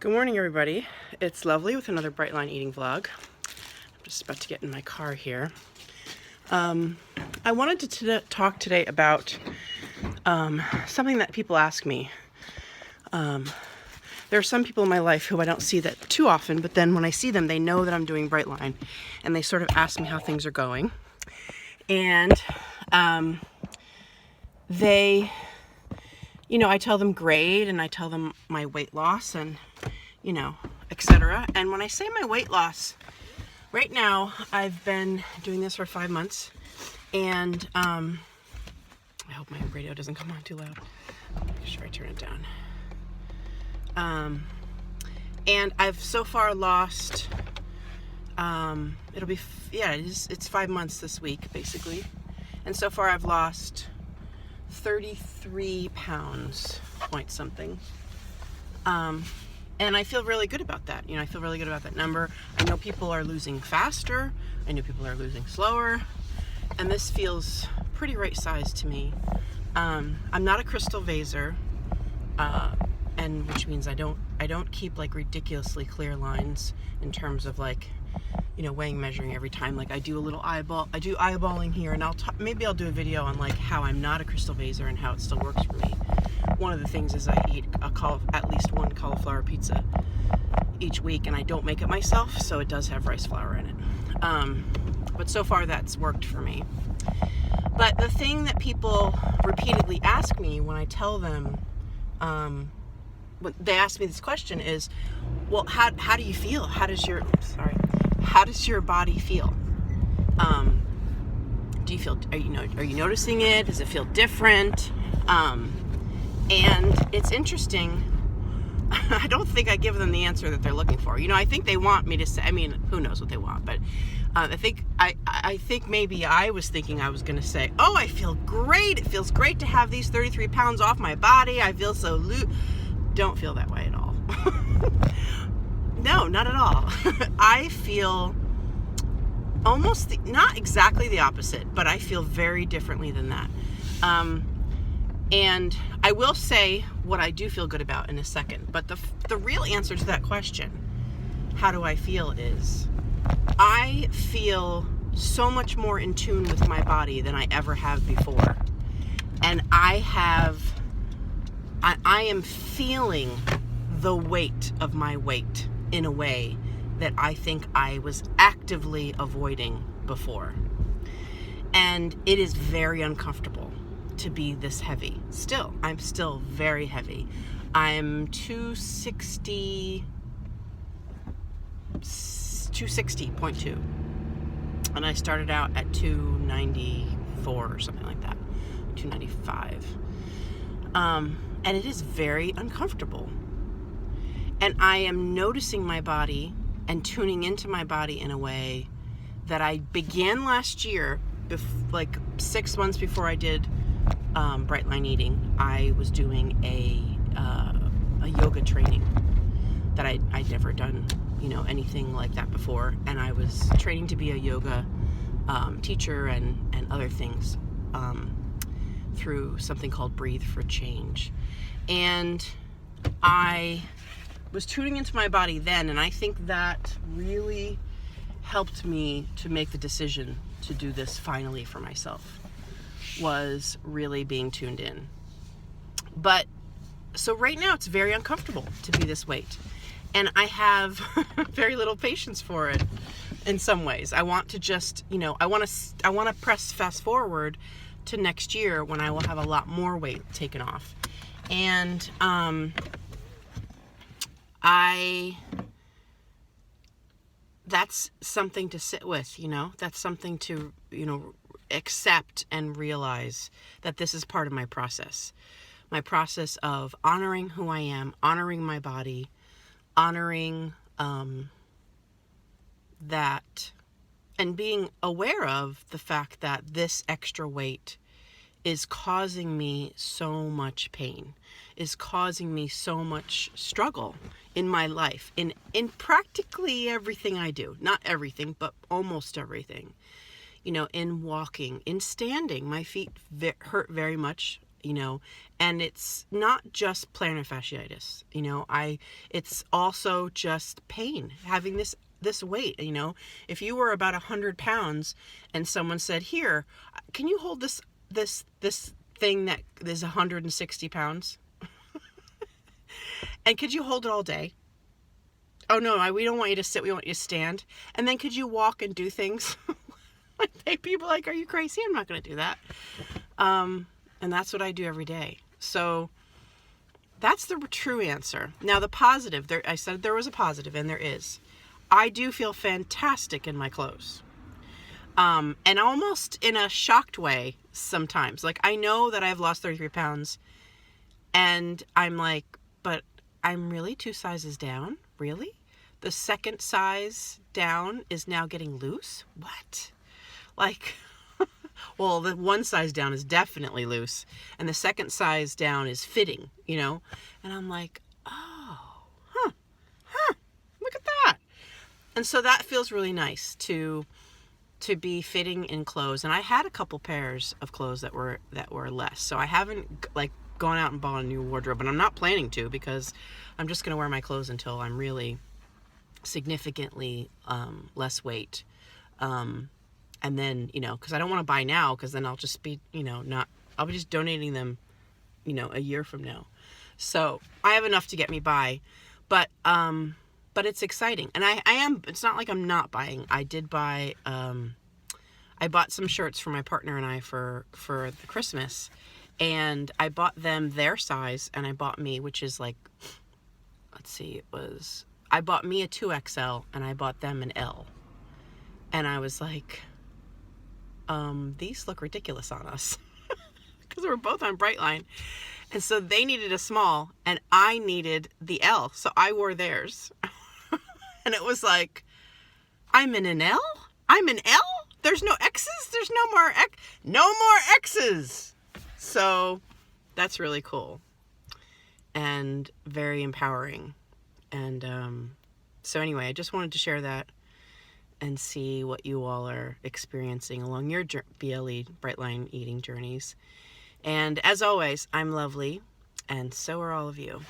Good morning, everybody. It's Lovely with another Brightline eating vlog. I'm just about to get in my car here. I wanted to talk today about something that people ask me. There are some people in my life who I don't see that too often, but then when I see them, they know that I'm doing Brightline, and they sort of ask me how things are going. And they, I tell them great, and I tell them my weight loss, and etc. And when I say my weight loss, right now I've been doing this for 5 months, and I hope my radio doesn't come on too loud. Make sure I turn it down. And I've so far lost, it's 5 months this week, basically. And so far I've lost 33 pounds, point something. And I feel really good about that. I feel really good about that number. I know people are losing faster. I know people are losing slower. And this feels pretty right sized to me. I'm not a crystal vaser, and which means I don't keep like ridiculously clear lines in terms of weighing, measuring every time. Like I do eyeballing here, and maybe I'll do a video on like how I'm not a crystal vaser and how it still works for me. One of the things is I eat at least one cauliflower pizza each week, and I don't make it myself, so it does have rice flour in it. But so far that's worked for me. But the thing that people repeatedly ask me when I tell them, when they ask me this question is, well, how do you feel? How does your body feel? Do you feel, are you noticing it? Does it feel different? And it's interesting. I don't think I give them the answer that they're looking for. I think they want me to say, who knows what they want, but I think maybe I was thinking I was going to say, oh, I feel great. It feels great to have these 33 pounds off my body. I feel so loose. Don't feel that way at all. No, not at all. I feel not exactly the opposite, but I feel very differently than that. And I will say what I do feel good about in a second. But the real answer to that question, how do I feel, is I feel so much more in tune with my body than I ever have before. And I am feeling the weight of my weight in a way that I think I was actively avoiding before. And it is very uncomfortable to be this heavy. I'm still very heavy. I'm 260.2, and I started out at 294 or something like that, 295. And it is very uncomfortable. And I am noticing my body and tuning into my body in a way that I began last year, like 6 months before I did Brightline eating. I was doing a yoga training that I'd never done, anything like that before, and I was training to be a yoga teacher and other things through something called Breathe for Change. And I was tuning into my body then, and I think that really helped me to make the decision to do this finally for myself, was really being tuned in. But so right now it's very uncomfortable to be this weight, and I have very little patience for it in some ways. I want to just, I want to press fast forward to next year when I will have a lot more weight taken off. And that's something to sit with, that's something to, accept and realize that this is part of my process of honoring who I am, honoring my body, honoring that, and being aware of the fact that this extra weight is causing me so much pain, is causing me so much struggle in my life, in practically everything I do. Not everything, but almost everything. In walking, in standing, my feet hurt very much you know, and it's not just plantar fasciitis, you know, it's also just pain, having this weight, you know. If you were about 100 pounds and someone said, here, can you hold this thing that is 160 pounds? And could you hold it all day? Oh no, we don't want you to sit, we want you to stand. And then could you walk and do things? Like, people are like, are you crazy? I'm not going to do that. And that's what I do every day. So that's the true answer. Now the positive, I said there was a positive, and there is. I do feel fantastic in my clothes. And almost in a shocked way sometimes. Like, I know that I've lost 33 pounds, and I'm like, but I'm really 2 sizes down? Really? The second size down is now getting loose? What? Like, well, the 1 size down is definitely loose, and the second size down is fitting, you know? And I'm like, oh, look at that. And so that feels really nice to be fitting in clothes. And I had a couple pairs of clothes that were less. So I haven't like gone out and bought a new wardrobe, and I'm not planning to, because I'm just going to wear my clothes until I'm really significantly less weight. And then, you know, because I don't want to buy now, because then I'll just be, you know, I'll be just donating them, you know, a year from now. So I have enough to get me by, but it's exciting. And I am, it's not like I'm not buying. I did buy, I bought some shirts for my partner and I for the Christmas, and I bought them their size, and I bought me, which is like, let's see, I bought me a 2XL, and I bought them an L. And I was like, these look ridiculous on us, because we're both on Brightline. And so they needed a small, and I needed the L. So I wore theirs. And it was like, I'm in an L? I'm an L? There's no X's? There's no more X's. So that's really cool and very empowering. And so anyway, I just wanted to share that and see what you all are experiencing along your BLE, Brightline eating journeys. And as always, I'm lovely, and so are all of you.